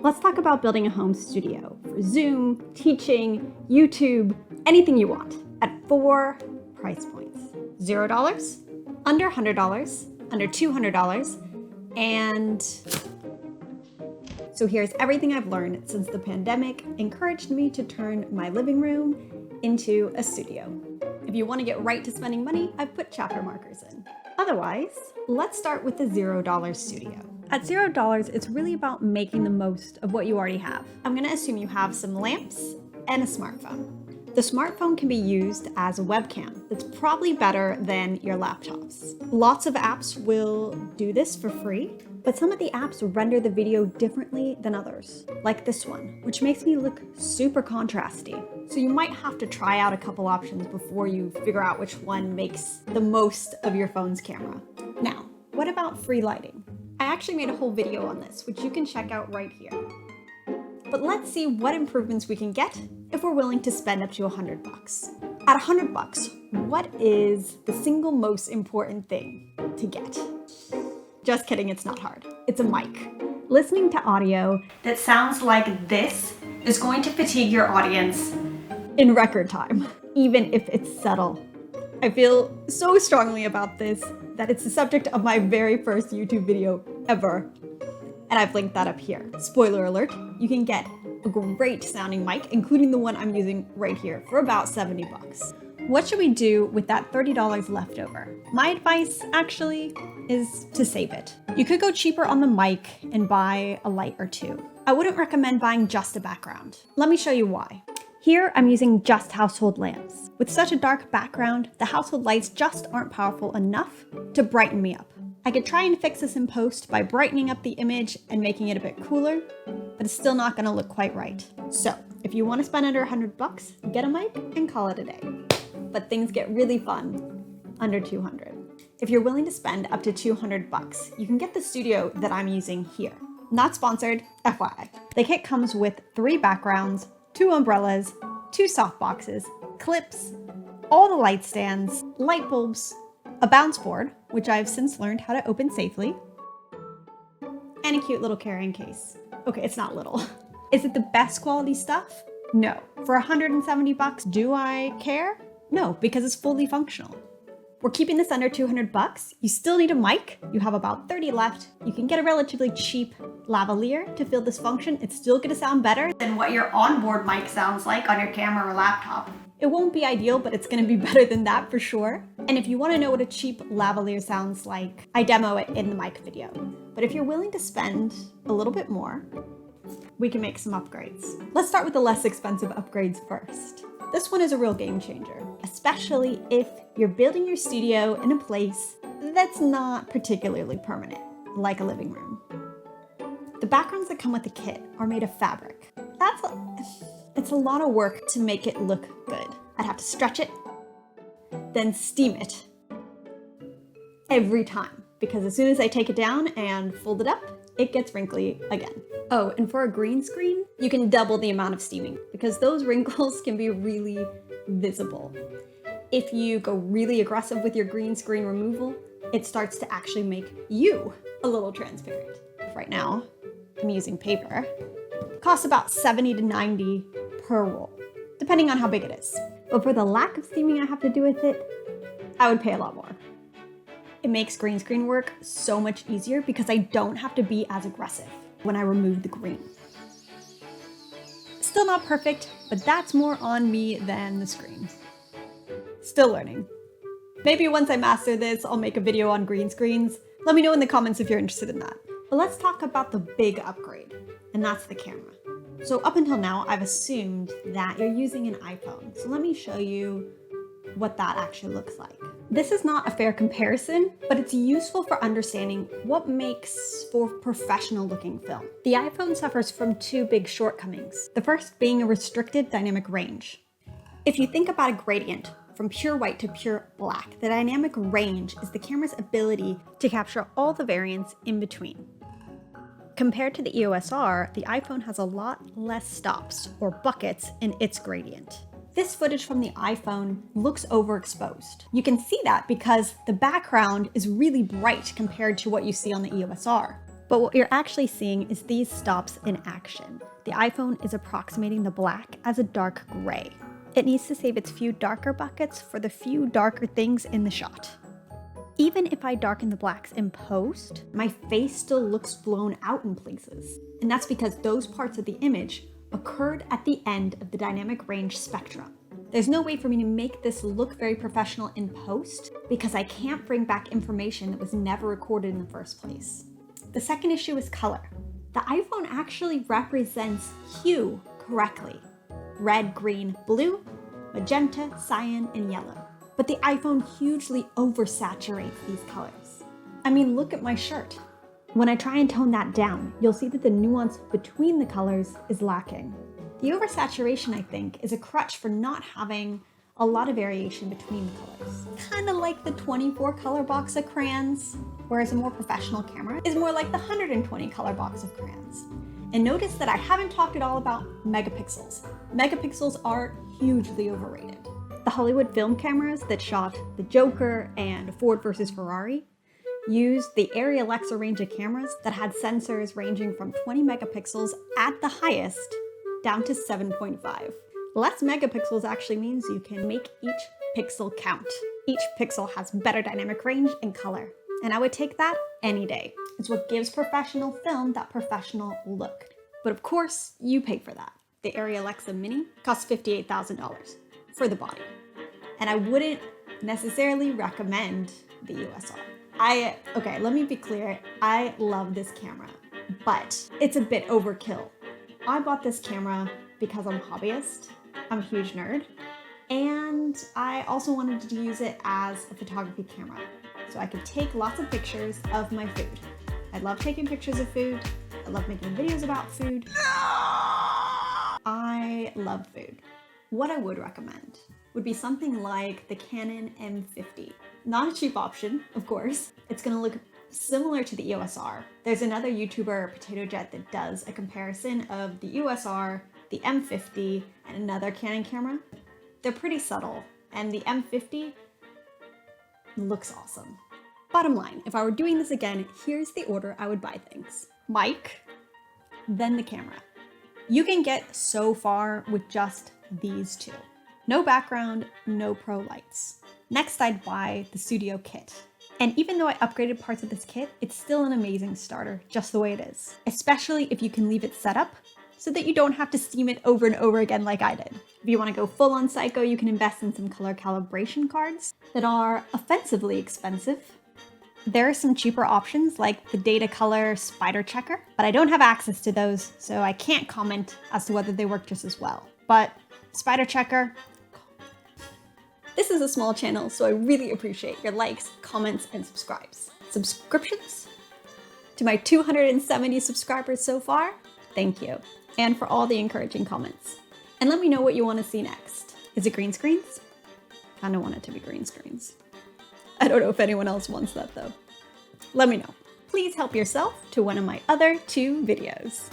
Let's talk about building a home studio for Zoom, teaching, YouTube, anything you want at 4 price points. $0, under $100, under $200, and so here's everything I've learned since the pandemic encouraged me to turn my living room into a studio. If you want to get right to spending money, I've put chapter markers in. Otherwise, let's start with the $0 studio. At $0, it's really about making the most of what you already have. I'm going to assume you have some lamps and a smartphone. The smartphone can be used as a webcam. That's probably better than your laptops. Lots of apps will do this for free, but some of the apps render the video differently than others, like this one, which makes me look super contrasty. So you might have to try out a couple options before you figure out which one makes the most of your phone's camera. Now, what about free lighting? I actually made a whole video on this, which you can check out right here. But let's see what improvements we can get if we're willing to spend up to $100. At $100, what is the single most important thing to get? Just kidding, it's not hard. It's a mic. Listening to audio that sounds like this is going to fatigue your audience in record time, even if it's subtle. I feel so strongly about this that it's the subject of my very first YouTube video ever. And I've linked that up here. Spoiler alert, you can get a great sounding mic, including the one I'm using right here, for about $70. What should we do with that $30 left over? My advice, actually, is to save it. You could go cheaper on the mic and buy a light or two. I wouldn't recommend buying just a background. Let me show you why. Here, I'm using just household lamps. With such a dark background, the household lights just aren't powerful enough to brighten me up. I could try and fix this in post by brightening up the image and making it a bit cooler, but it's still not gonna look quite right. So, if you wanna spend under $100, get a mic and call it a day. But things get really fun under $200. If you're willing to spend up to $200, you can get the studio that I'm using here. Not sponsored, FYI. The kit comes with 3 backgrounds, 2 umbrellas, 2 soft boxes, clips, all the light stands, light bulbs, a bounce board, which I've since learned how to open safely, and a cute little carrying case. Okay, it's not little. Is it the best quality stuff? No. For $170, do I care? No, because it's fully functional. We're keeping this under $200. You still need a mic. You have about 30 left. You can get a relatively cheap lavalier to fill this function. It's still gonna sound better than what your onboard mic sounds like on your camera or laptop. It won't be ideal, but it's gonna be better than that for sure. And if you wanna know what a cheap lavalier sounds like, I demo it in the mic video. But if you're willing to spend a little bit more, we can make some upgrades. Let's start with the less expensive upgrades first. This one is a real game changer, especially if you're building your studio in a place that's not particularly permanent, like a living room. The backgrounds that come with the kit are made of fabric. It's a lot of work to make it look good. I'd have to stretch it, then steam it every time, because as soon as I take it down and fold it up, it gets wrinkly again. Oh, and for a green screen, you can double the amount of steaming because those wrinkles can be really visible. If you go really aggressive with your green screen removal, it starts to actually make you a little transparent. Right now, I'm using paper. It costs about $70 to $90 per roll, depending on how big it is. But for the lack of steaming I have to do with it, I would pay a lot more. It makes green screen work so much easier because I don't have to be as aggressive when I remove the green. Still not perfect, but that's more on me than the screen. Still learning. Maybe once I master this, I'll make a video on green screens. Let me know in the comments if you're interested in that. But let's talk about the big upgrade, and that's the camera. So up until now, I've assumed that you're using an iPhone. So let me show you what that actually looks like. This is not a fair comparison, but it's useful for understanding what makes for professional looking film. The iPhone suffers from 2 big shortcomings. The first being a restricted dynamic range. If you think about a gradient from pure white to pure black, the dynamic range is the camera's ability to capture all the variance in between. Compared to the EOS R, the iPhone has a lot less stops or buckets in its gradient. This footage from the iPhone looks overexposed. You can see that because the background is really bright compared to what you see on the EOS R. But what you're actually seeing is these stops in action. The iPhone is approximating the black as a dark gray. It needs to save its few darker buckets for the few darker things in the shot. Even if I darken the blacks in post, my face still looks blown out in places. And that's because those parts of the image occurred at the end of the dynamic range spectrum. There's no way for me to make this look very professional in post because I can't bring back information that was never recorded in the first place. The second issue is color. The iPhone actually represents hue correctly. Red, green, blue, magenta, cyan, and yellow. But the iPhone hugely oversaturates these colors. I mean, look at my shirt. When I try and tone that down, you'll see that the nuance between the colors is lacking. The oversaturation, I think, is a crutch for not having a lot of variation between the colors. Kind of like the 24 color box of crayons, whereas a more professional camera is more like the 120 color box of crayons. And notice that I haven't talked at all about megapixels. Megapixels are hugely overrated. The Hollywood film cameras that shot The Joker and Ford versus Ferrari used the Arri Alexa range of cameras that had sensors ranging from 20 megapixels at the highest down to 7.5. Less megapixels actually means you can make each pixel count. Each pixel has better dynamic range and color, and I would take that any day. It's what gives professional film that professional look. But of course, you pay for that. The Arri Alexa Mini costs $58,000 for the body. And I wouldn't necessarily recommend the USR. Okay, let me be clear. I love this camera, but it's a bit overkill. I bought this camera because I'm a hobbyist, I'm a huge nerd, and I also wanted to use it as a photography camera so I could take lots of pictures of my food. I love taking pictures of food. I love making videos about food. I love food. What I would recommend would be something like the Canon M50. Not a cheap option, of course. It's gonna look similar to the EOS R. There's another YouTuber, Potato Jet, that does a comparison of the EOS R, the M50, and another Canon camera. They're pretty subtle, and the M50 looks awesome. Bottom line, if I were doing this again, here's the order I would buy things. Mic, then the camera. You can get so far with just these two. No background, no pro lights. Next, I'd buy the studio kit. And even though I upgraded parts of this kit, it's still an amazing starter, just the way it is. Especially if you can leave it set up so that you don't have to steam it over and over again like I did. If you want to go full on psycho, you can invest in some color calibration cards that are offensively expensive. There are some cheaper options like the Datacolor Spider Checker, but I don't have access to those, so I can't comment as to whether they work just as well. But Spider Checker, this is a small channel, so I really appreciate your likes, comments, and subscriptions. To my 270 subscribers so far, thank you. And for all the encouraging comments. And let me know what you want to see next. Is it green screens? I kind of want it to be green screens. I don't know if anyone else wants that though. Let me know. Please help yourself to one of my other 2 videos.